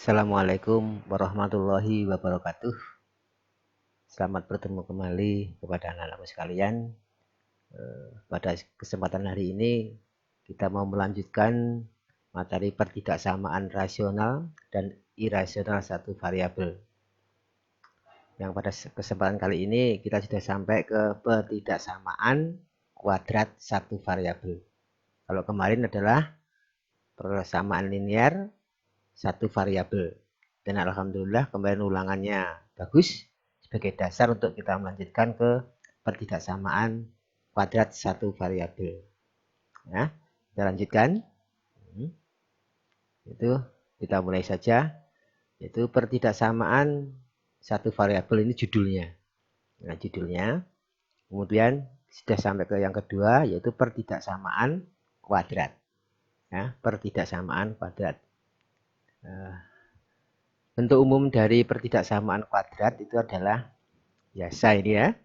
Assalamualaikum warahmatullahi wabarakatuh. Selamat bertemu kembali kepada anak-anakku sekalian. Pada kesempatan hari ini kita mau melanjutkan materi pertidaksamaan rasional dan irasional satu variabel. Yang pada kesempatan kali ini kita sudah sampai ke pertidaksamaan kuadrat satu variabel. Kalau kemarin adalah persamaan linear satu variabel. Dan alhamdulillah kemarin ulangannya bagus sebagai dasar untuk kita melanjutkan ke pertidaksamaan kuadrat satu variabel. Ya, kita lanjutkan. Itu kita mulai saja. Itu pertidaksamaan satu variabel, ini judulnya. Nah, judulnya. Kemudian sudah sampai ke yang kedua, yaitu pertidaksamaan kuadrat. Ya, pertidaksamaan kuadrat. Bentuk umum dari pertidaksamaan kuadrat itu adalah biasa ini ya.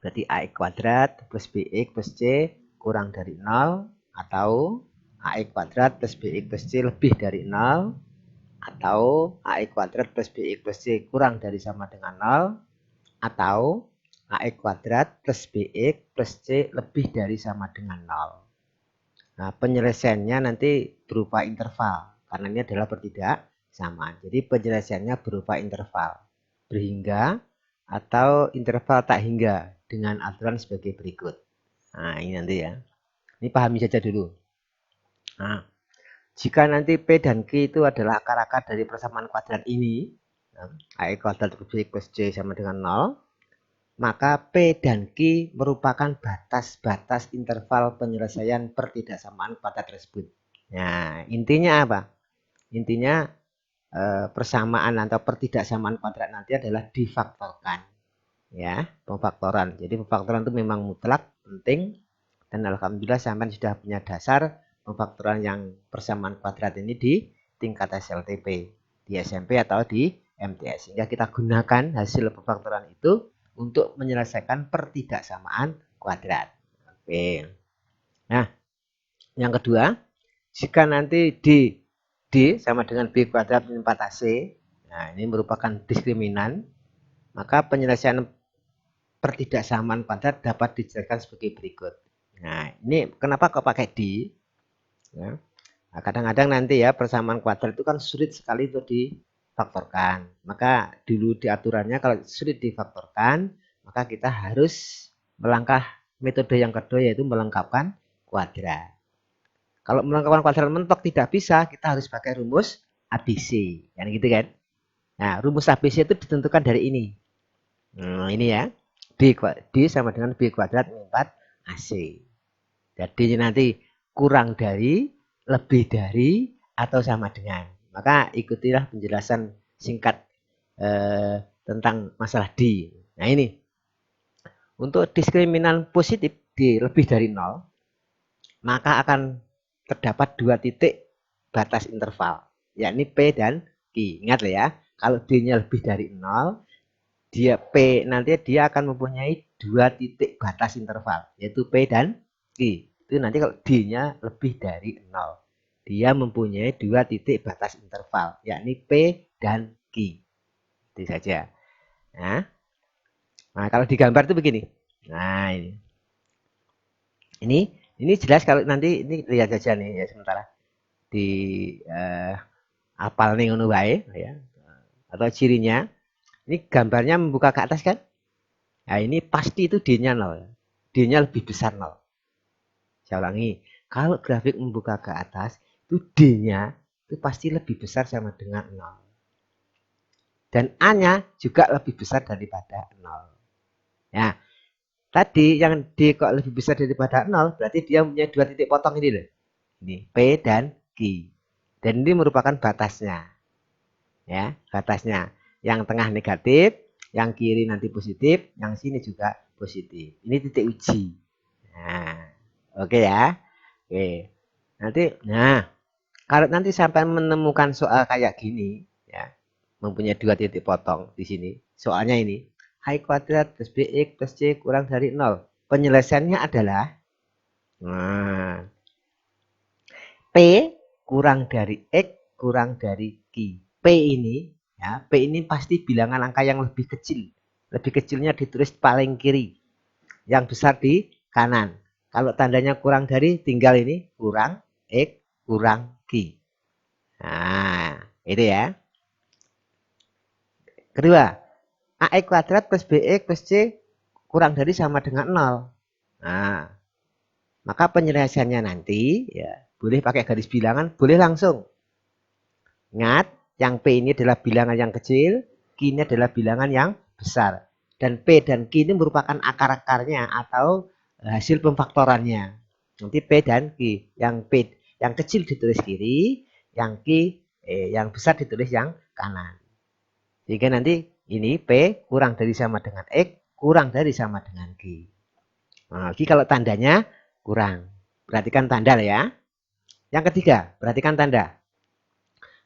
Berarti AX kuadrat plus BX plus C kurang dari 0, atau AX kuadrat plus BX plus C lebih dari 0, atau AX kuadrat plus BX plus C kurang dari sama dengan 0, atau AX kuadrat plus BX plus C lebih dari sama dengan 0. Nah, penyelesaiannya nanti berupa interval, karena ini adalah pertidaksamaan. Jadi penyelesaiannya berupa interval berhingga atau interval tak hingga dengan aturan sebagai berikut. Nah, ini nanti ya. Ini pahami saja dulu. Nah, jika nanti P dan Q itu adalah akar-akar dari persamaan kuadrat ini, AX kuadrat plus B plus C sama dengan 0, maka P dan Q merupakan batas-batas interval penyelesaian pertidaksamaan kuadrat tersebut. Nah, intinya apa? Intinya persamaan atau pertidaksamaan kuadrat nanti adalah difaktorkan. Ya, pemfaktoran. Jadi pemfaktoran itu memang mutlak, penting, dan alhamdulillah sampai sudah punya dasar pemfaktoran yang persamaan kuadrat ini di tingkat SLTP, di SMP atau di MTS. Sehingga kita gunakan hasil pemfaktoran itu untuk menyelesaikan pertidaksamaan kuadrat. Oke. Nah, yang kedua, jika nanti D sama dengan B kuadrat min 4AC, nah ini merupakan diskriminan, maka penyelesaian pertidaksamaan kuadrat dapat dijelaskan sebagai berikut. Nah, ini kenapa kok pakai D? Ya. Nah, kadang-kadang nanti ya persamaan kuadrat itu kan sulit sekali untuk difaktorkan. Maka dulu di aturannya kalau sulit difaktorkan, maka kita harus melangkah metode yang kedua, yaitu melengkapkan kuadrat. Kalau melengkapkan kuadrat mentok tidak bisa, kita harus pakai rumus ABC. Kan gitu kan? Nah, rumus ABC itu ditentukan dari ini. Ini ya. D sama dengan B kuadrat min 4AC. Jadi nanti kurang dari, lebih dari, atau sama dengan. Maka ikutilah penjelasan singkat tentang masalah D. Nah ini, untuk diskriminan positif D lebih dari 0, maka akan terdapat dua titik batas interval, yakni P dan Q. Ingat ya, kalau D-nya lebih dari 0, P nanti dia akan mempunyai dua titik batas interval, yaitu P dan Q. Itu nanti kalau D-nya lebih dari 0, dia mempunyai dua titik batas interval, yakni P dan Q. Itu saja. Nah, kalau digambar itu begini. Nah, ini jelas kalau nanti ini lihat saja nih ya, sementara di apal nih ngono wae ya. Atau cirinya. Ini gambarnya membuka ke atas kan? Nah, ini pasti itu D-nya 0. D-nya lebih besar 0. Saya ulangi, kalau grafik membuka ke atas, itu D-nya itu pasti lebih besar sama dengan 0. Dan A-nya juga lebih besar daripada 0. Ya, tadi yang D kok lebih besar daripada 0, berarti dia punya dua titik potong ini loh. Ini P dan Q. Dan ini merupakan batasnya. Ya, batasnya. Yang tengah negatif, yang kiri nanti positif, yang sini juga positif. Ini titik uji. Nah, oke ya. Oke. Nah, kalau nanti sampai menemukan soal kayak gini, ya, mempunyai dua titik potong di sini. Soalnya ini, I kuadrat plus BX plus C kurang dari 0. Penyelesaiannya adalah, P kurang dari X kurang dari Q. ini, ya, P ini pasti bilangan angka yang lebih kecil. Lebih kecilnya ditulis paling kiri. Yang besar di kanan. Kalau tandanya kurang dari, tinggal ini kurang X kurang Q. Nah, itu ya. Kedua, AX kuadrat plus BX plus C kurang dari sama dengan 0. Nah, maka penyelesaiannya nanti ya boleh pakai garis bilangan, boleh langsung. Ingat, yang P ini adalah bilangan yang kecil, Q ini adalah bilangan yang besar. Dan P dan Q ini merupakan akar-akarnya atau hasil pemfaktorannya. Nanti P dan Q. Yang P yang kecil ditulis kiri, yang Q yang besar ditulis yang kanan. Sehingga nanti ini P kurang dari sama dengan X, kurang dari sama dengan Q. Nah, Q kalau tandanya kurang. Perhatikan tanda ya. Yang ketiga, perhatikan tanda.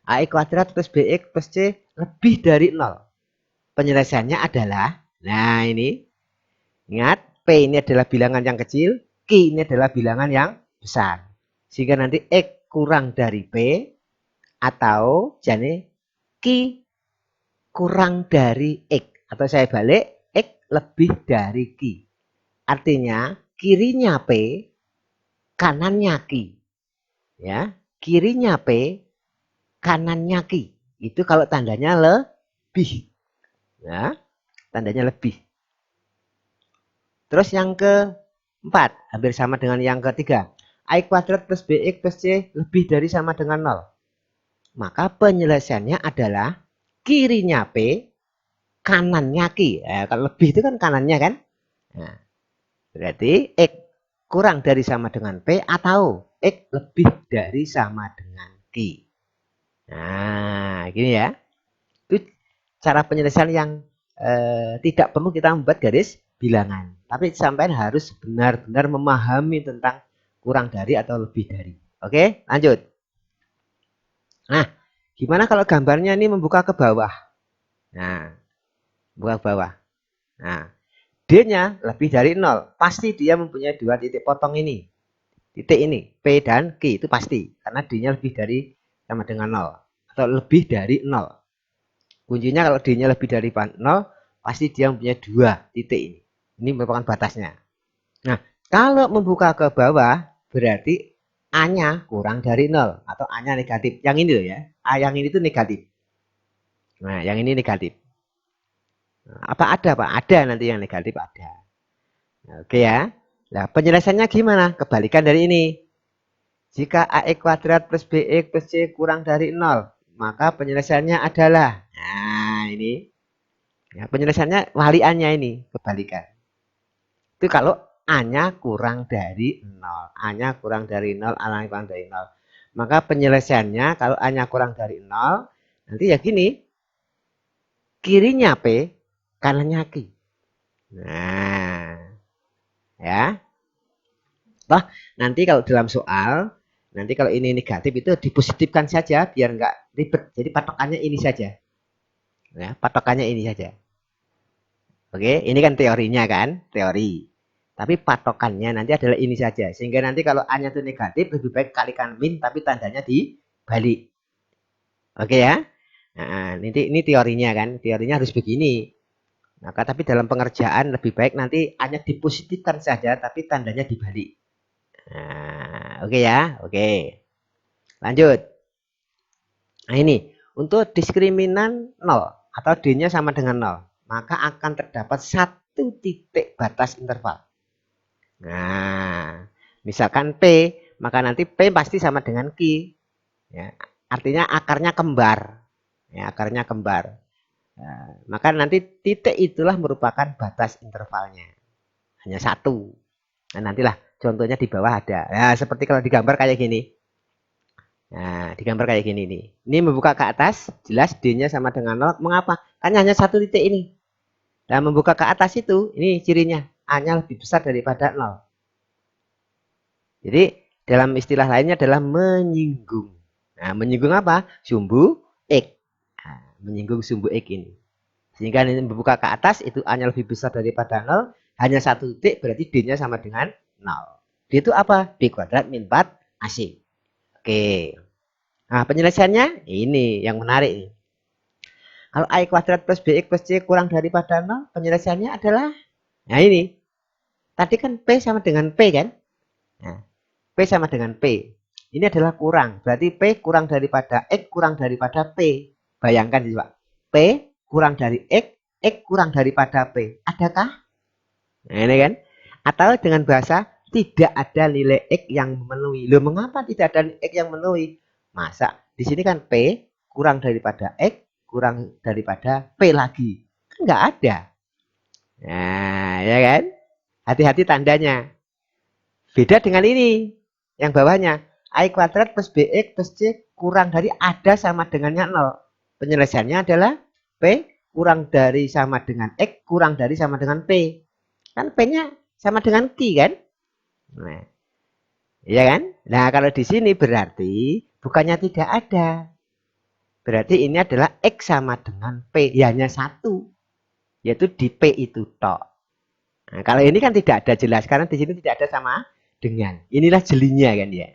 AX kuadrat plus BX plus C lebih dari 0. Penyelesaiannya adalah, nah ini, ingat P ini adalah bilangan yang kecil, Q ini adalah bilangan yang besar. Sehingga nanti X kurang dari P, atau jadi Q kurang dari X. Atau saya balik, X lebih dari Q. Artinya kirinya P, kanannya Q. Ya, kirinya P, kanannya Q. Itu kalau tandanya lebih. Ya, tandanya lebih. Terus yang keempat, hampir sama dengan yang ketiga. AX kuadrat plus BX plus C lebih dari sama dengan 0. Maka penyelesaiannya adalah kirinya P, kanannya Q. Kalau lebih itu kan kanannya kan. Nah, berarti X kurang dari sama dengan P atau X lebih dari sama dengan Q. Nah, gini ya. Itu cara penyelesaian yang tidak perlu kita membuat garis bilangan. Tapi sampai harus benar-benar memahami tentang kurang dari atau lebih dari. Oke, lanjut. Nah, gimana kalau gambarnya ini membuka ke bawah? Nah, buka ke bawah. Nah, D-nya lebih dari 0. Pasti dia mempunyai dua titik potong ini. Titik ini, P dan Q itu pasti. Karena D-nya lebih dari sama dengan 0. Atau lebih dari 0. Kuncinya kalau D-nya lebih dari 0, pasti dia mempunyai dua titik ini. Ini merupakan batasnya. Nah, kalau membuka ke bawah, berarti A-nya kurang dari 0. Atau A-nya negatif. Yang ini loh ya. A yang ini tuh negatif. Nah, yang ini negatif. Apa ada Pak? Ada nanti yang negatif ada. Oke ya. Nah, penyelesaiannya gimana? Kebalikan dari ini. Jika AX kuadrat plus BX plus C kurang dari 0, maka penyelesaiannya adalah, nah ini, ya, penyelesaiannya waliannya ini, kebalikan. Itu kalau A-nya kurang dari 0. A-nya kurang dari 0, A-nya kurang dari 0. Maka penyelesaiannya kalau A-nya kurang dari 0, nanti ya gini, kirinya P, kanannya Q. Nah, ya. Toh, nanti kalau dalam soal, nanti kalau ini negatif itu dipositifkan saja biar nggak ribet. Jadi patokannya ini saja. Ya, patokannya ini saja. Oke, ini kan teorinya kan, teori. Tapi patokannya nanti adalah ini saja. Sehingga nanti kalau A-nya itu negatif, lebih baik kalikan min, tapi tandanya dibalik. Oke ya. Nah, ini teorinya kan. Teorinya harus begini. Maka tapi dalam pengerjaan lebih baik nanti A-nya dipositifkan saja, tapi tandanya dibalik. Nah, oke ya. Oke. Lanjut. Nah ini, untuk diskriminan 0 atau D-nya sama dengan 0, maka akan terdapat satu titik batas interval. Nah, misalkan P, maka nanti P pasti sama dengan Q. Ya, artinya akarnya kembar. Ya, akarnya kembar. Nah, maka nanti titik itulah merupakan batas intervalnya. Hanya satu. Nah, nantilah contohnya di bawah ada. Nah, seperti kalau digambar kayak gini. Nah, digambar kayak gini nih. Ini membuka ke atas, jelas D-nya sama dengan 0. Mengapa? Kan hanya satu titik ini. Dan membuka ke atas itu, ini cirinya. A-nya lebih besar daripada 0. Jadi, dalam istilah lainnya adalah menyinggung. Nah, menyinggung apa? Sumbu X. Nah, menyinggung sumbu X ini. Sehingga ini membuka ke atas, itu A-nya lebih besar daripada 0. Hanya satu titik, berarti D-nya sama dengan 0. D itu apa? D kuadrat min 4 AC. Oke. Nah, penyelesaiannya ini yang menarik nih. Kalau A kuadrat plus BX plus C kurang daripada 0, penyelesaiannya adalah, nah ini. Tadi kan P sama dengan P kan? Nah, P sama dengan P. Ini adalah kurang. Berarti P kurang daripada X kurang daripada P. Bayangkan coba. P kurang dari X kurang daripada P. Adakah? Nah, ini kan? Atau dengan bahasa tidak ada nilai X yang memenuhi. Loh, mengapa tidak ada X yang memenuhi? Masa di sini kan P kurang daripada X kurang daripada P lagi. Kan nggak ada. Nah, ya kan? Hati-hati tandanya. Beda dengan ini. Yang bawahnya. A kuadrat plus BX plus C kurang dari ada sama dengannya 0. Penyelesaiannya adalah P kurang dari sama dengan X kurang dari sama dengan P. Kan P-nya sama dengan Q kan? Nah, iya kan? Nah, kalau di sini berarti bukannya tidak ada. Berarti ini adalah X sama dengan P. Ya, hanya satu. Yaitu di P itu tok. Nah, kalau ini kan tidak ada jelas. Karena di sini tidak ada sama dengan. Inilah jelinya kan ya.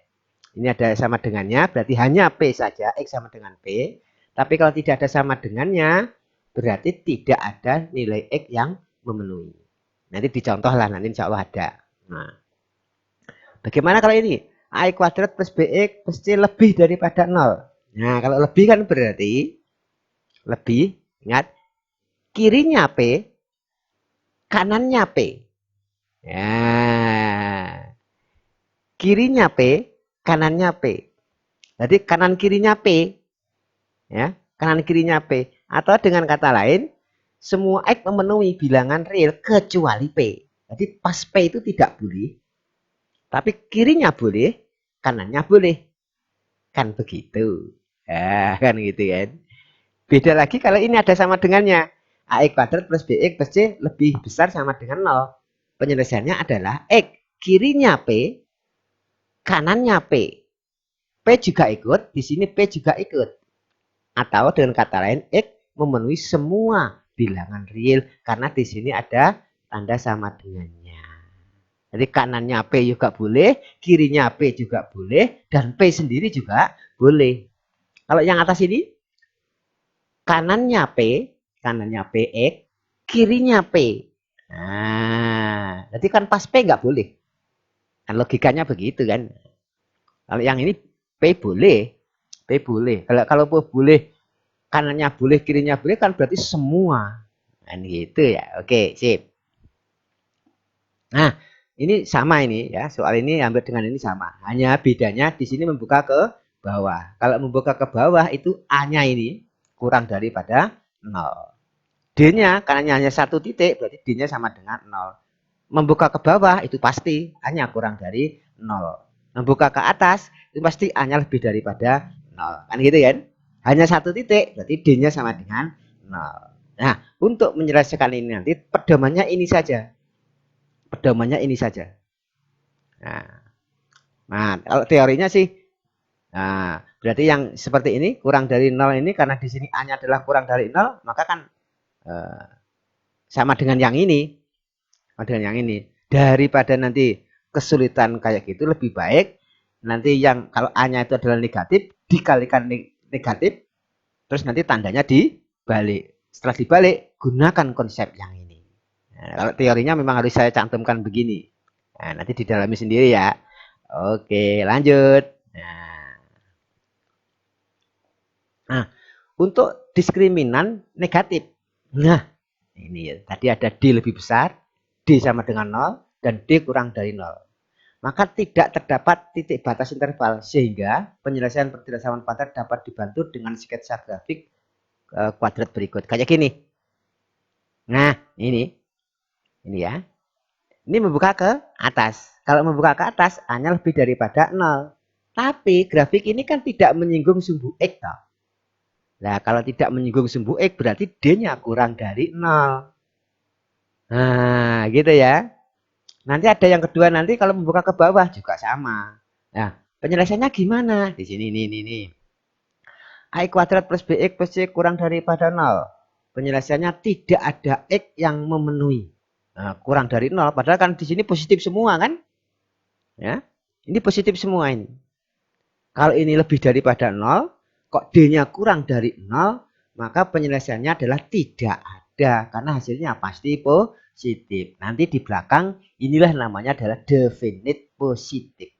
Ini ada sama dengannya. Berarti hanya P saja. X sama dengan P. Tapi kalau tidak ada sama dengannya. Berarti tidak ada nilai X yang memenuhi. Nanti dicontoh lah. Nanti insya Allah ada. Nah, bagaimana kalau ini? A kuadrat plus BX plus C lebih daripada 0. Nah, kalau lebih kan berarti lebih. Ingat. Kirinya P. Kanannya P. Ya. Kirinya P. Kanannya P. Jadi kanan kirinya P. Ya. Kanan kirinya P. Atau dengan kata lain. Semua X memenuhi bilangan real kecuali P. Jadi pas P itu tidak boleh. Tapi kirinya boleh, kanannya boleh. Kan begitu. Ya, kan gitu kan. Beda lagi kalau ini ada sama dengannya. A kuadrat plus BX plus C lebih besar sama dengan 0. Penyelesaiannya adalah X. Kirinya P, kanannya P. P juga ikut, di sini P juga ikut. Atau dengan kata lain, X memenuhi semua bilangan real. Karena di sini ada tanda sama dengannya. Jadi kanannya P juga boleh, kirinya P juga boleh, dan P sendiri juga boleh. Kalau yang atas ini, kanannya PX, kirinya P. Nah, jadi kan pas P nggak boleh. Kan logikanya begitu kan. Kalau yang ini P boleh, P boleh. Kalau boleh, kanannya boleh, kirinya boleh, kan berarti semua. Kan gitu ya. Oke, sip. Nah, ini sama ini ya. Soal ini hampir dengan ini sama. Hanya bedanya di sini membuka ke bawah. Kalau membuka ke bawah itu A-nya ini kurang daripada 0. D-nya karena hanya satu titik berarti D-nya sama dengan 0. Membuka ke bawah itu pasti A-nya kurang dari 0. Membuka ke atas itu pasti A-nya lebih daripada 0. Kan gitu kan? Hanya satu titik berarti D-nya sama dengan 0. Nah, untuk menyelesaikan ini nanti pedomannya ini saja. Pedomannya ini saja. Nah, kalau teorinya sih, nah, berarti yang seperti ini kurang dari 0 ini karena di sini A-nya adalah kurang dari 0, maka kan sama dengan yang ini. Sama dengan yang ini. Daripada nanti kesulitan kayak gitu lebih baik nanti yang kalau A-nya itu adalah negatif dikalikan negatif terus nanti tandanya dibalik. Setelah dibalik gunakan konsep yang ini. Nah, kalau teorinya memang harus saya cantumkan begini. Nah, nanti didalami sendiri ya. Oke, lanjut. Nah, untuk diskriminan negatif. Nah, ini tadi ada D lebih besar, D sama dengan 0, dan D kurang dari 0. Maka tidak terdapat titik batas interval, sehingga penyelesaian pertidaksamaan kuadrat dapat dibantu dengan sketsa grafik kuadrat berikut. Kayak gini. Nah, ini ya. Ini membuka ke atas. Kalau membuka ke atas, A-nya lebih daripada 0. Tapi grafik ini kan tidak menyinggung sumbu X. Toh. Nah, kalau tidak menyinggung sumbu X, berarti D-nya kurang dari 0. Nah, gitu ya. Nanti ada yang kedua, nanti kalau membuka ke bawah juga sama. Nah, penyelesaiannya gimana? Di sini, nih. A kuadrat plus BX plus C kurang daripada 0. Penyelesaiannya tidak ada X yang memenuhi. Nah, kurang dari 0. Padahal kan di sini positif semua kan? Ya, ini positif semua ini. Kalau ini lebih daripada 0, kok D-nya kurang dari 0, maka penyelesaiannya adalah tidak ada karena hasilnya pasti positif. Nanti di belakang inilah namanya adalah definite positif.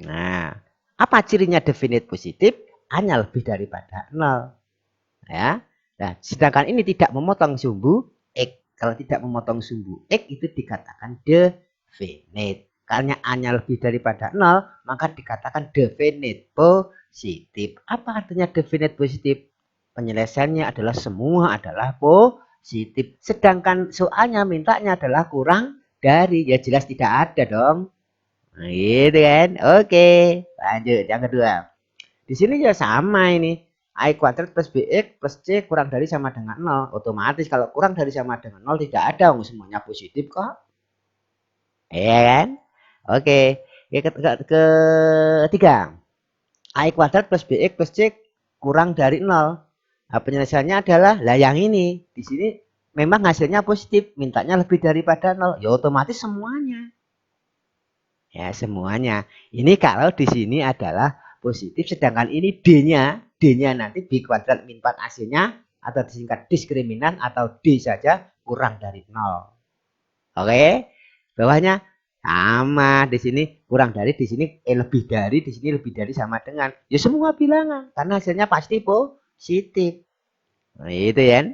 Nah, apa cirinya definite positif? A-nya lebih daripada 0. Ya. Nah, sedangkan ini tidak memotong sumbu X. Kalau tidak memotong sumbu X itu dikatakan definite. Karena A-nya lebih daripada 0, maka dikatakan definite positif. Apa artinya definite positif? Penyelesaiannya adalah semua adalah positif. Sedangkan soalnya mintanya adalah kurang dari. Ya jelas tidak ada dong. Nah, gitu kan. Oke, lanjut yang kedua. Di sini ya sama ini. I kuadrat plus BX plus C kurang dari sama dengan 0. Otomatis kalau kurang dari sama dengan 0 tidak ada. Semuanya positif kok. Iya kan? Oke. Ketiga. I kuadrat plus BX plus C kurang dari 0. Nah, penyelesaiannya adalah lah yang ini. Di sini memang hasilnya positif. Mintanya lebih daripada 0. Ya otomatis semuanya. Ya semuanya. Ini kalau di sini adalah positif, sedangkan ini D-nya nanti B kuadrat min 4 AC-nya atau disingkat diskriminan atau D saja kurang dari 0. Oke, bawahnya sama di sini kurang dari, di sini lebih dari, di sini lebih dari sama dengan. Ya semua bilangan karena hasilnya pasti positif. Nah, itu ya.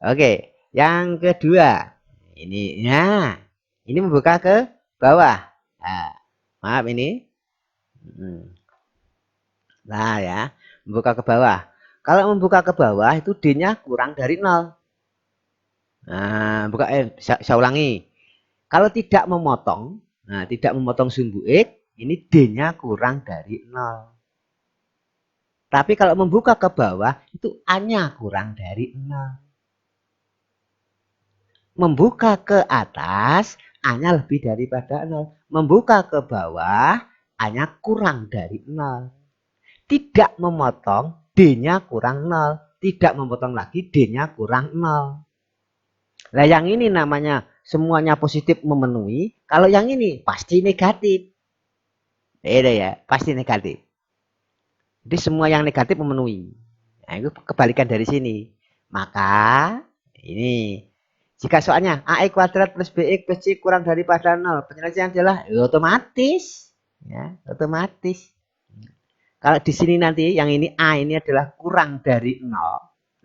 Oke, yang kedua. Ini membuka ke bawah. Nah, maaf ini. Nah ya, membuka ke bawah. Kalau membuka ke bawah itu D-nya kurang dari 0. Nah, saya ulangi. Kalau tidak memotong, nah tidak memotong sumbu X, ini D-nya kurang dari 0. Tapi kalau membuka ke bawah, itu A-nya kurang dari 0. Membuka ke atas, A-nya lebih daripada 0. Membuka ke bawah, A-nya kurang dari 0. Tidak memotong, D-nya kurang 0. Tidak memotong lagi, D-nya kurang 0. Nah yang ini namanya semuanya positif memenuhi. Kalau yang ini pasti negatif. Beda ya, pasti negatif. Jadi semua yang negatif memenuhi. Nah itu kebalikan dari sini. Maka ini jika soalnya AI kuadrat plus BX plus C kurang daripada 0. Penyelesaian adalah ya, otomatis. Ya, otomatis. Kalau di sini nanti yang ini A ini adalah kurang dari 0.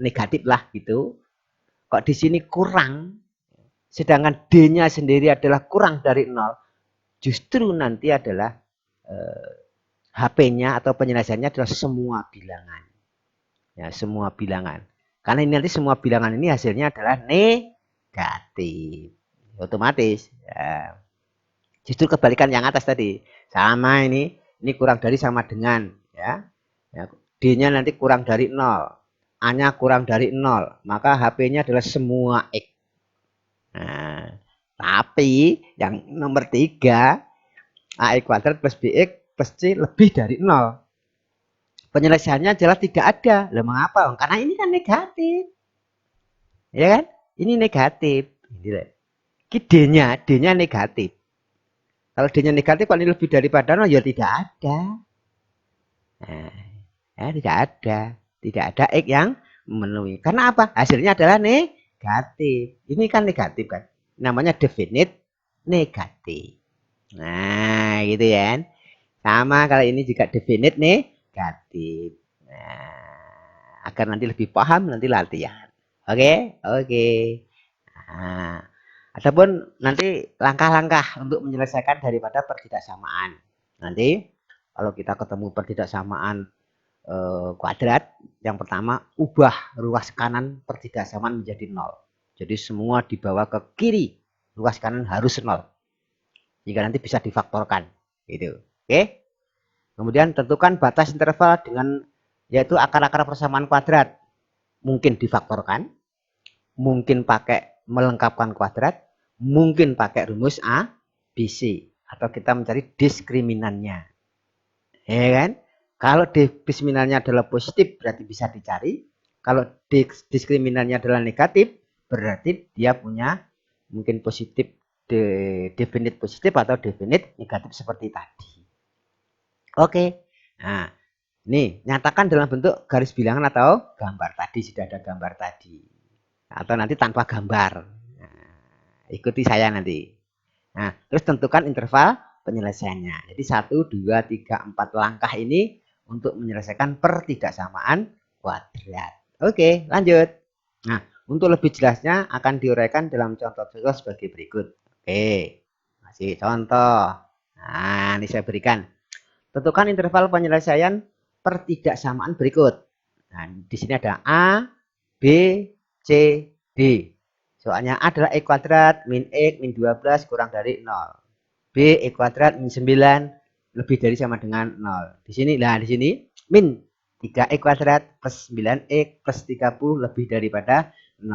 Negatif lah gitu. Kok di sini kurang. Sedangkan D-nya sendiri adalah kurang dari 0. Justru nanti adalah HP-nya atau penyelesaiannya adalah semua bilangan. Ya, semua bilangan. Karena ini nanti semua bilangan ini hasilnya adalah negatif. Otomatis. Ya. Justru kebalikan yang atas tadi. Sama ini kurang dari sama dengan. Ya. D-nya nanti kurang dari 0. A-nya kurang dari 0. Maka HP-nya adalah semua X. Nah, tapi yang nomor 3, AI kuadrat plus BX plus C lebih dari 0. Penyelesaiannya adalah tidak ada. Lah mengapa? Karena ini kan negatif. Ya kan? Ini negatif. D-nya negatif. Kalau D-nya negatif, kalau ini lebih daripada 0, ya tidak ada. Nah, ya, tidak ada. Tidak ada X yang memenuhi. Karena apa? Hasilnya adalah negatif. Ini kan negatif kan. Namanya definite negatif. Nah, gitu ya. Sama kalau ini juga definite negatif. Nah, agar nanti lebih paham nanti latihan. Oke? Oke. Nah, adapun nanti langkah-langkah untuk menyelesaikan daripada pertidaksamaan. Nanti kalau kita ketemu pertidaksamaan kuadrat, yang pertama ubah ruas kanan pertidaksamaan menjadi 0. Jadi semua dibawa ke kiri, ruas kanan harus 0. Jika nanti bisa difaktorkan, gitu. Oke? Kemudian tentukan batas interval dengan yaitu akar-akar persamaan kuadrat. Mungkin difaktorkan, mungkin pakai melengkapkan kuadrat, mungkin pakai rumus A, B, C. Atau kita mencari diskriminannya. Ya kan? Kalau diskriminannya adalah positif berarti bisa dicari. Kalau diskriminannya adalah negatif berarti dia punya mungkin positif, definite positif atau definite negatif seperti tadi. Oke. Nah, Nih, nyatakan dalam bentuk garis bilangan atau gambar tadi. Sudah ada gambar tadi. Atau nanti tanpa gambar. Nah, ikuti saya nanti. Nah, terus tentukan interval penyelesaiannya. Jadi 1, 2, 3, 4 langkah ini untuk menyelesaikan pertidaksamaan kuadrat. Oke, lanjut. Nah, untuk lebih jelasnya akan diuraikan dalam contoh-contoh sebagai berikut. Oke, masih contoh. Nah, ini saya berikan. Tentukan interval penyelesaian pertidaksamaan berikut. Nah, di sini ada A, B, C, D. Soalnya A adalah X kuadrat min X min 12 kurang dari 0. B X kuadrat min 9 lebih dari sama dengan 0. Di sini, nah di sini min 3X kuadrat plus 9X plus 30 lebih daripada 0.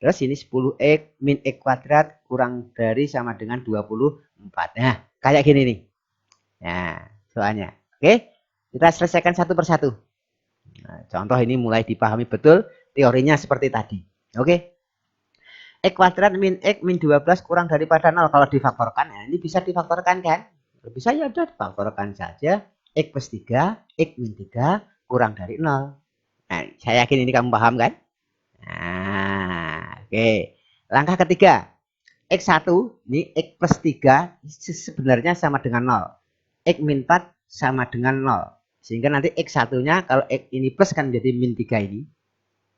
Terus ini 10X min X kuadrat kurang dari sama dengan 24. Nah, kayak gini nih. Nah, soalnya. Oke, kita selesaikan satu persatu. Nah, contoh ini mulai dipahami betul, teorinya seperti tadi. Oke. X kuadrat min X min 12 kurang daripada 0. Kalau difaktorkan, ya, ini bisa difaktorkan kan? Bisa ya udah difaktorkan saja. X plus 3, X min 3 kurang dari 0. Nah, saya yakin ini kamu paham kan? Nah, oke. Langkah ketiga. X1, ini X plus 3 sebenarnya sama dengan 0. X min 4 sama dengan 0. Sehingga nanti X1-nya kalau X ini plus kan jadi min 3 ini.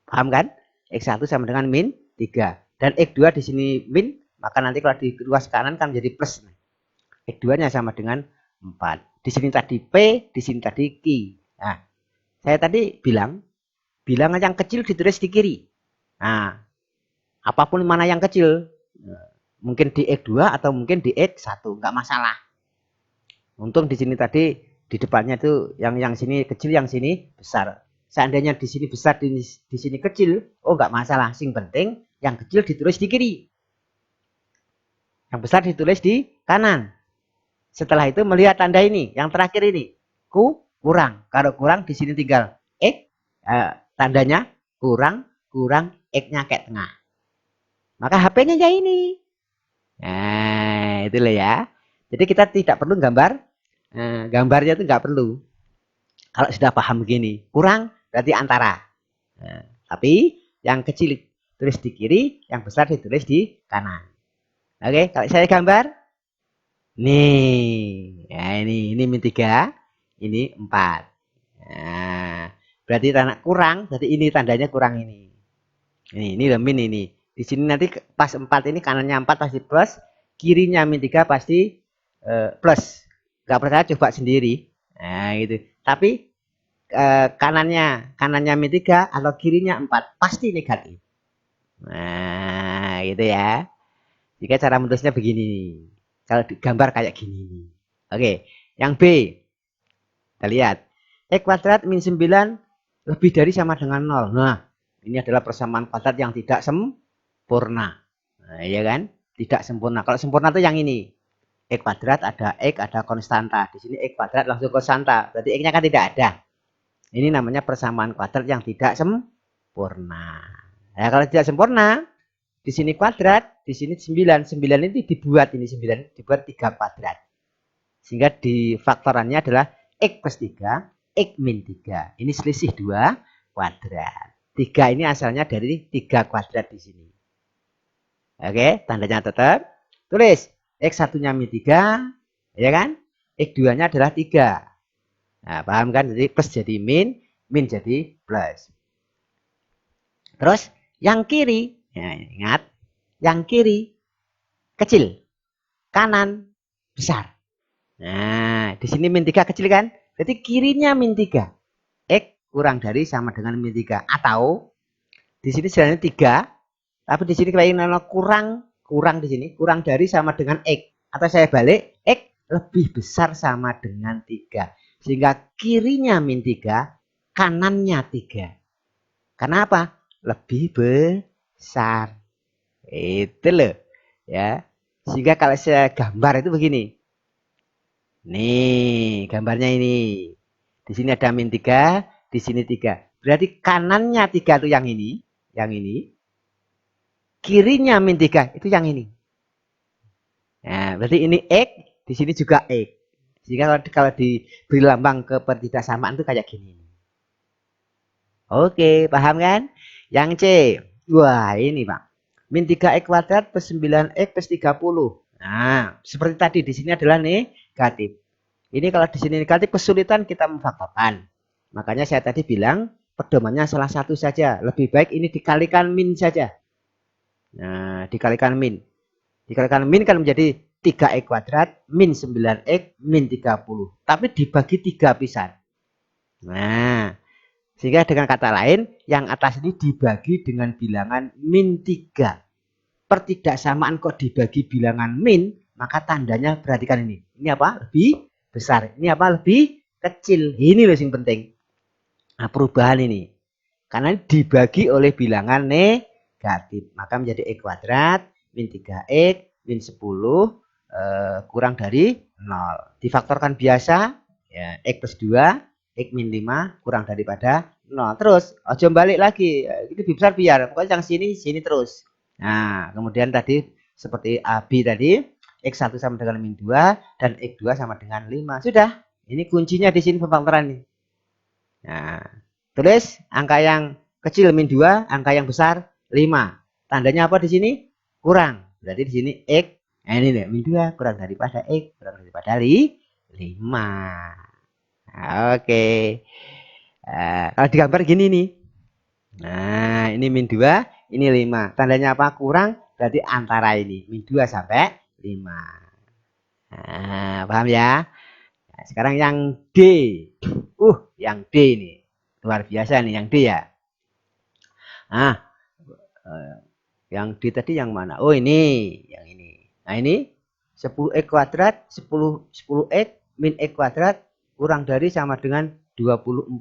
Paham kan? X1 sama dengan min 3. Dan X2 di sini min, maka nanti kalau di ruas kanan kan menjadi plus. X2-nya sama dengan 4. Di sini tadi P, di sini tadi Q. Nah, saya tadi bilangan yang kecil ditulis di kiri. Nah, apapun mana yang kecil, mungkin di X2 atau mungkin di X1, nggak masalah. Untung di sini tadi di depannya itu yang sini kecil, yang sini besar. Seandainya di sini besar, di sini kecil, oh nggak masalah. Sing penting yang kecil ditulis di kiri, yang besar ditulis di kanan. Setelah itu melihat tanda ini, yang terakhir ini, kurang. Kalau kurang di sini tinggal X, tandanya kurang, X-nya kayak tengah. Maka HP-nya ya ini. Nah, itu loh ya. Jadi kita tidak perlu gambar. Gambarnya itu nggak perlu. Kalau sudah paham begini, kurang berarti antara. Nah, tapi yang kecil tulis di kiri, yang besar ditulis di kanan. Oke, kalau saya gambar, nih, ya ini min 3, ini 4. Nah, berarti tanda kurang, berarti ini tandanya kurang ini. Ini min ini. Di sini nanti pas 4 ini kanannya 4 pasti plus, kirinya min 3 pasti plus. Gak percaya coba sendiri. Nah, gitu. Tapi kanannya min 3 atau kirinya 4 pasti negatif. Nah, gitu ya. Jika cara menulisnya begini. Kalau digambar kayak gini. Oke, yang B. Kita lihat. X kuadrat min 9 lebih dari sama dengan 0. Nah, ini adalah persamaan kuadrat yang tidak sempurna. Nah, iya kan? Tidak sempurna. Kalau sempurna itu yang ini. X kuadrat ada X, ada konstanta. Di sini X kuadrat langsung konstanta. Berarti X-nya kan tidak ada. Ini namanya persamaan kuadrat yang tidak sempurna. Nah, kalau tidak sempurna, di sini kuadrat, di sini 9. 9 ini dibuat, ini 9 dibuat 3 kuadrat. Sehingga di faktorannya adalah X plus 3, X min 3. Ini selisih 2 kuadrat. 3 ini asalnya dari 3 kuadrat di sini. Oke, tandanya tetap. Tulis X1-nya min 3, ya kan? X2-nya adalah 3. Nah, paham kan? Jadi plus jadi min, min jadi plus. Terus yang kiri, ya, ingat, yang kiri kecil, kanan besar. Nah, di sini min 3 kecil kan? Berarti kirinya min 3. X kurang dari sama dengan min 3. Atau di sini sebenarnya 3, tapi di sini kita ingin kurang di sini, kurang dari sama dengan X. Atau saya balik, X lebih besar sama dengan 3. Sehingga kirinya min 3, kanannya 3. Karena apa? Lebih besar. Itu loh. Ya. Sehingga kalau saya gambar itu begini. Nih, gambarnya ini. Di sini ada min 3, di sini 3. Berarti kanannya 3 itu yang ini. Yang ini. Kirinya min 3 itu yang ini. Nah, berarti ini X, di sini juga X. Sehingga kalau diberi lambang ketidaksamaan itu kayak gini. Oke, paham kan? Yang C. Wah, ini Pak. Min 3x kuadrat plus 9x plus 30. Nah, seperti tadi di sini adalah negatif. Ini kalau di sini negatif kesulitan kita memfaktorkan. Makanya saya tadi bilang pedomannya salah satu saja. Lebih baik ini dikalikan min saja. Nah, dikalikan min. Dikalikan min kan menjadi 3x kuadrat min 9x min 30. Tapi dibagi 3 pisan. Nah, sehingga dengan kata lain, yang atas ini dibagi dengan bilangan min 3. Pertidaksamaan kok dibagi bilangan min, maka tandanya perhatikan ini. Ini apa? Lebih besar. Ini apa? Lebih kecil. Ini loh yang penting. Nah, perubahan ini. Karena dibagi oleh bilangan negatif. Maka menjadi x kuadrat min 3x min 10 kurang dari 0. Difaktorkan biasa, ya, x plus 2, x min 5 kurang daripada 0. Terus, ojo balik lagi. Itu lebih besar biar. Pokoknya yang sini terus. Nah, kemudian tadi seperti AB tadi, X1 sama dengan min 2 dan X2 sama dengan 5. Sudah. Ini kuncinya di sini pemfaktoran ini. Nah, tulis angka yang kecil min 2, angka yang besar 5. Tandanya apa di sini? Kurang. Berarti di sini X, nah ini nih, min 2 kurang daripada X, kurang daripada 5. Oke. Kalau digambar gini nih. Nah, ini min 2, ini 5. Tandanya apa? Kurang, berarti antara ini. Min 2 sampai 5. Nah, paham ya? Nah, sekarang yang D. Yang D ini. Luar biasa nih yang D ya. Nah, yang D tadi yang mana? Oh, ini. Yang ini. Nah, ini 10x kuadrat, 10x min x kuadrat kurang dari sama dengan 24.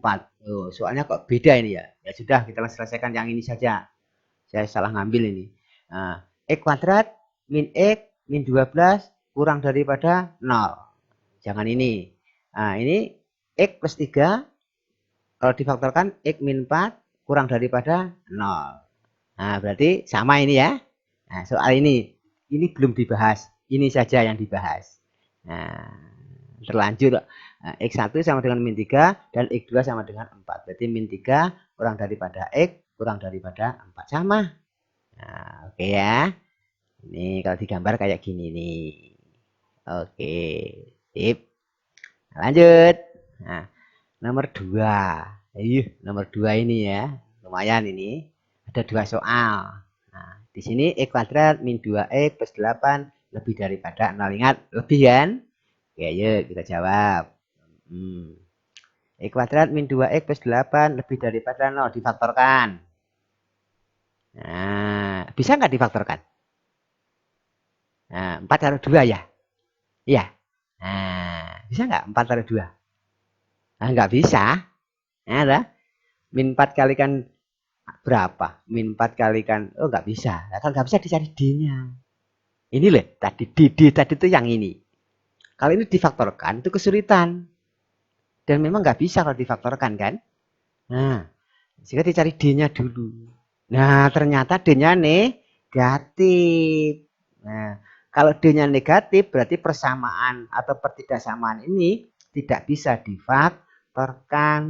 Oh, soalnya kok beda ini ya. Ya sudah, kita selesaikan yang ini saja. Saya salah ngambil ini. Nah, x kuadrat min x min 12 kurang daripada 0. Jangan ini. Nah, ini x plus 3 kalau difaktorkan x min 4 kurang daripada 0. Nah, berarti sama ini ya. Nah, soal ini belum dibahas. Ini saja yang dibahas. Nah, terlanjur. Nah, X1 sama dengan min 3 dan X2 sama dengan 4. Berarti min 3 kurang daripada X kurang daripada 4. Sama. Nah, oke ya. Ini kalau digambar kayak gini nih. Oke. Sip. Lanjut. Nah, nomor 2. Nomor 2 ini ya. Lumayan ini. Ada 2 soal. Nah, di sini X kuadrat min 2X plus 8 lebih daripada 0. Ingat, lebih kan? Oke, yuk kita jawab. X kuadrat min 2X plus 8 lebih daripada 0. Difaktorkan. Nah, bisa nggak difaktorkan? Nah, 4 taruh 2 ya? Iya. Nah, bisa nggak 4 taruh 2? Nah, nggak bisa. Nah, min 4 kalikan berapa? Min 4 kalikan, oh nggak bisa. Nah, kalau nggak bisa dicari D-nya. Ini loh, tadi D tadi itu yang ini. Kalau ini difaktorkan, itu kesulitan. Dan memang nggak bisa kalau difaktorkan kan? Nah, jika dicari D-nya dulu. Nah, ternyata D-nya negatif. Nah, kalau D-nya negatif, berarti persamaan atau pertidaksamaan ini tidak bisa difaktorkan.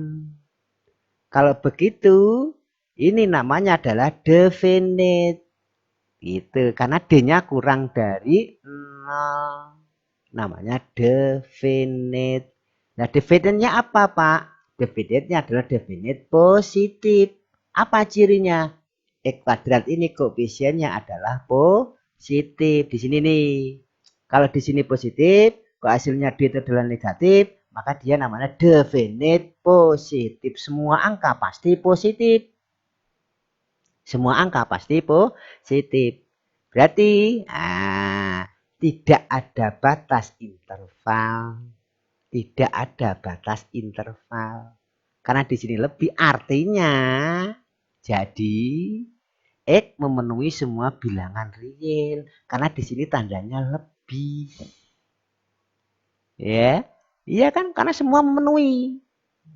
Kalau begitu, ini namanya adalah definite. Gitu, karena D-nya kurang dari 0. Namanya definite. Nah, definite-nya apa, Pak? Definite-nya adalah definite positif. Apa cirinya? X kuadrat ini koefisiennya adalah positif. Di sini nih. Kalau di sini positif, kalau hasilnya D itu adalah negatif, maka dia namanya definite positif. Semua angka pasti positif. Semua angka pasti positif. Berarti tidak ada batas interval. Tidak ada batas interval. Karena di sini lebih artinya jadi X memenuhi semua bilangan real. Karena di sini tandanya lebih. Ya. Iya kan? Karena semua memenuhi.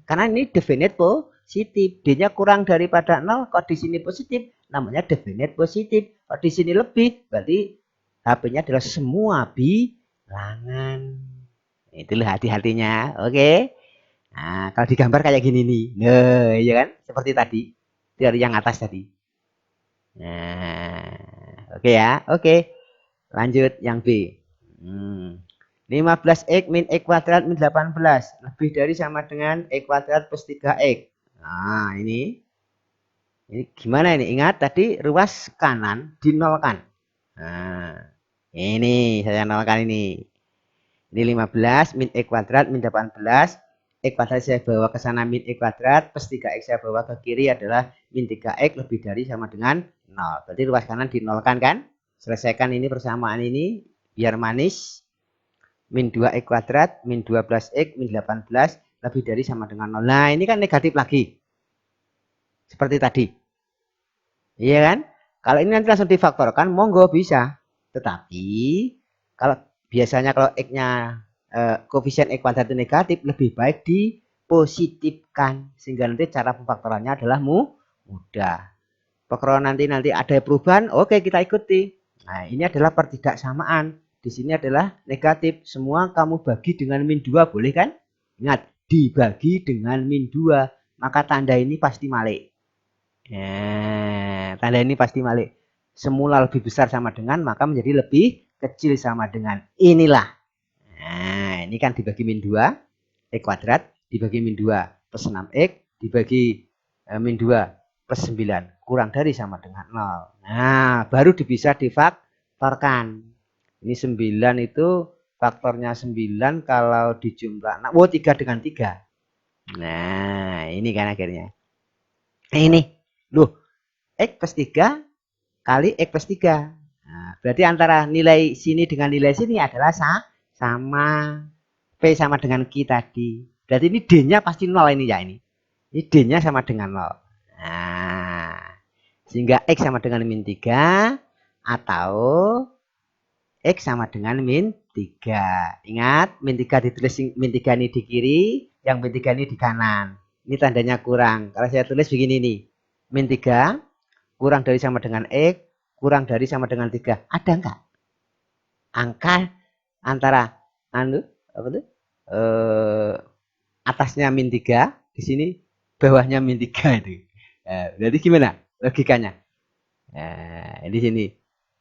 Karena ini definite positif. D-nya kurang daripada 0. Kalau di sini positif, namanya definite positif. Kalau di sini lebih, berarti HP-nya adalah semua bilangan. Itulah hati-hatinya. Oke. Nah, kalau digambar kayak gini nih. Nah, iya kan? Seperti tadi. Dari yang atas tadi. Nah, oke ya. Oke. Lanjut yang B. Hmm. 15x min x kuadrat min 18 lebih dari sama dengan x kuadrat plus 3x. Nah, ini gimana ini? Ingat tadi ruas kanan dinolkan. Nah, ini saya nolkan ini. Ini 15 min x kuadrat min 18. X kuadrat saya bawa ke sana min x kuadrat plus 3x saya bawa ke kiri adalah min 3x lebih dari sama dengan 0. Berarti ruas kanan dinolkan kan? Selesaikan ini persamaan ini biar manis. Min 2x kuadrat min 12x min 18 lebih dari sama dengan 0. Nah, ini kan negatif lagi. Seperti tadi. Iya kan? Kalau ini nanti langsung difaktorkan, monggo bisa. Tetapi kalau biasanya kalau x-nya koefisien x kuadrat itu negatif, lebih baik dipositifkan sehingga nanti cara pemfaktorannya adalah mudah. Kalau nanti ada perubahan, oke kita ikuti. Nah, ini adalah pertidaksamaan. Di sini adalah negatif. Semua kamu bagi dengan min 2, boleh kan? Ingat, dibagi dengan min 2. Maka tanda ini pasti malik. Nah, tanda ini pasti malik. Semula lebih besar sama dengan, maka menjadi lebih kecil sama dengan. Inilah. Nah, ini kan dibagi min 2, x kuadrat dibagi min 2 plus 6x dibagi min 2 plus 9 kurang dari sama dengan 0. Nah, baru bisa difaktorkan. Ini 9 itu faktornya 9 kalau dijumlah. Nah, 3 dengan 3. Nah, ini kan akhirnya. Ini. Loh, x plus 3 kali x plus 3. Nah, berarti antara nilai sini dengan nilai sini adalah sama. P sama dengan Q tadi. Berarti ini D-nya pasti 0 ini ya ini. Ini D-nya sama dengan 0. Nah, sehingga X sama dengan min 3 atau X sama dengan min 3. Ingat, min 3 ditulis min 3 ini di kiri, yang min 3 ini di kanan. Ini tandanya kurang. Kalau saya tulis begini nih. Min 3 kurang dari sama dengan X, kurang dari sama dengan 3. Ada enggak? Angka antara apa tuh? Atasnya min 3, di sini bawahnya min 3 itu. Berarti gimana logikanya? Di sini.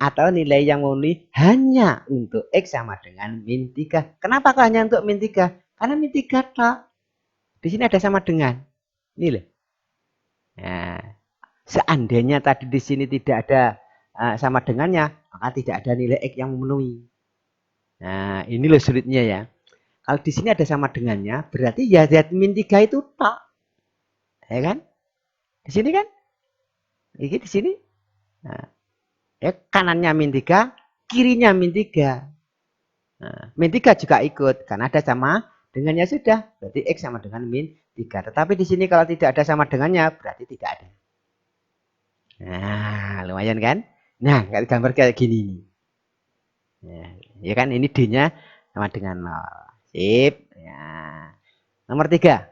Atau nilai yang memenuhi hanya untuk X sama dengan min 3. Kenapa kok hanya untuk min 3? Karena min 3 tak. Di sini ada sama dengan. Ini loh. Nah, seandainya tadi di sini tidak ada sama dengannya, maka tidak ada nilai X yang memenuhi. Nah, ini loh sulitnya ya. Kalau di sini ada sama dengannya, berarti ya Z min 3 itu tak. Ya kan? Di sini kan? Ini di sini. Nah, ya kanannya min 3, kirinya min 3. Nah, min 3 juga ikut karena ada sama dengannya sudah. Berarti X sama dengan min 3. Tetapi di sini kalau tidak ada sama dengannya, berarti tidak ada. Nah, lumayan kan? Nah, gambar kayak gini nih. Ya kan ini D-nya sama dengan 0. Sip. Ya. Nomor 3.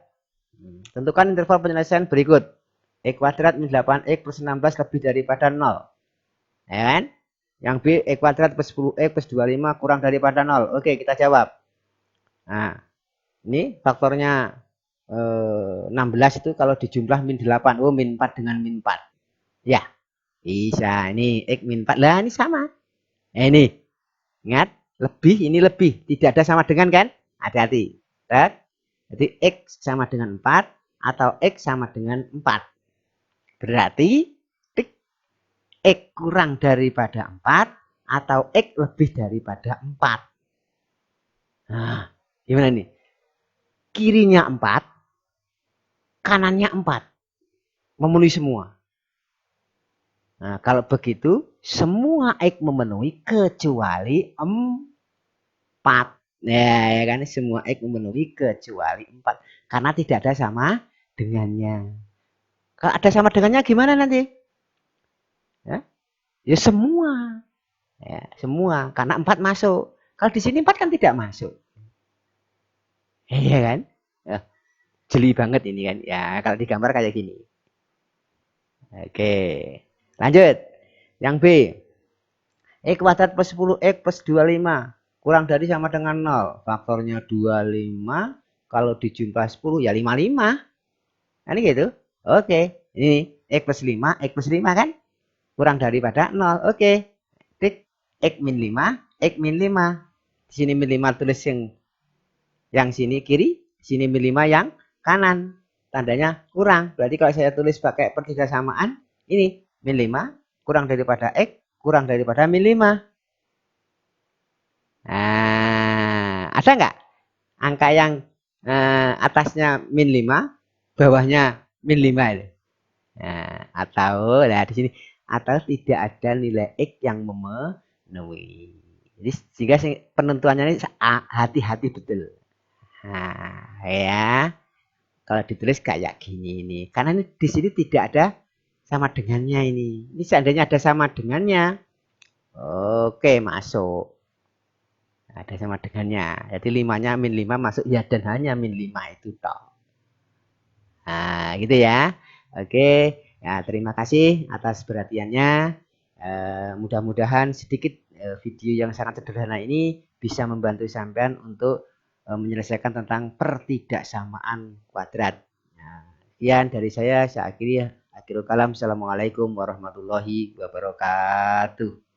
Tentukan interval penyelesaian berikut. X kuadrat min 8x plus 16 lebih daripada 0. Ya kan? Yang B, X kuadrat plus 10x plus 25 kurang daripada 0. Oke, kita jawab. Nah, ini faktornya 16 itu kalau dijumlah min 8. Oh, min 4 dengan min 4. Ya, bisa. Ini X min 4. Lah, ini sama. Ini. Ingat, lebih, ini lebih. Tidak ada sama dengan kan? Hati-hati. Jadi X sama dengan 4 atau X sama dengan 4. Berarti X kurang daripada 4 atau X lebih daripada 4. Nah, gimana nih? Kirinya 4, kanannya 4. Memenuhi semua. Nah, kalau begitu, semua X memenuhi kecuali 4. Ya kan? Semua X memenuhi kecuali 4. Karena tidak ada sama dengannya. Kalau ada sama dengannya gimana nanti? Ya semua. Ya, semua. Karena 4 masuk. Kalau di sini 4 kan tidak masuk. Iya kan? Ya, jeli banget ini kan. Ya, kalau digambar kayak gini. Oke. Lanjut. Yang B. X kuadrat plus 10x plus 25 kurang dari sama dengan 0. Faktornya 25. Kalau dijumlah 10 ya 55. Nah, ini gitu. Oke. Ini X plus 5. X plus 5 kan? Kurang daripada 0. Oke. Tik. X min 5. X min 5. Di sini min 5 tulis yang sini kiri. Sini min 5 yang kanan. Tandanya kurang. Berarti kalau saya tulis pakai pertidaksamaan. Ini min 5 kurang daripada X kurang daripada min 5. Nah, ada nggak angka yang atasnya min 5, bawahnya min 5 itu? Nah, atau nah di sini atau tidak ada nilai X yang memenuhi. Jadi sehingga penentuannya ini hati-hati betul. Nah, ya. Kalau ditulis kayak gini ini. Karena ini di sini tidak ada sama dengannya ini. Ini seandainya ada sama dengannya. Oke, masuk. Ada sama dengannya. Jadi 5-nya min 5 masuk ya dan hanya min 5 itu toh. Nah, gitu ya. Oke. Ya, terima kasih atas perhatiannya. Mudah-mudahan sedikit video yang sangat sederhana ini bisa membantu sampean untuk menyelesaikan tentang pertidaksamaan kuadrat. Nah, sekian dari saya akhiri. Akhirul kalam. Assalamualaikum warahmatullahi wabarakatuh.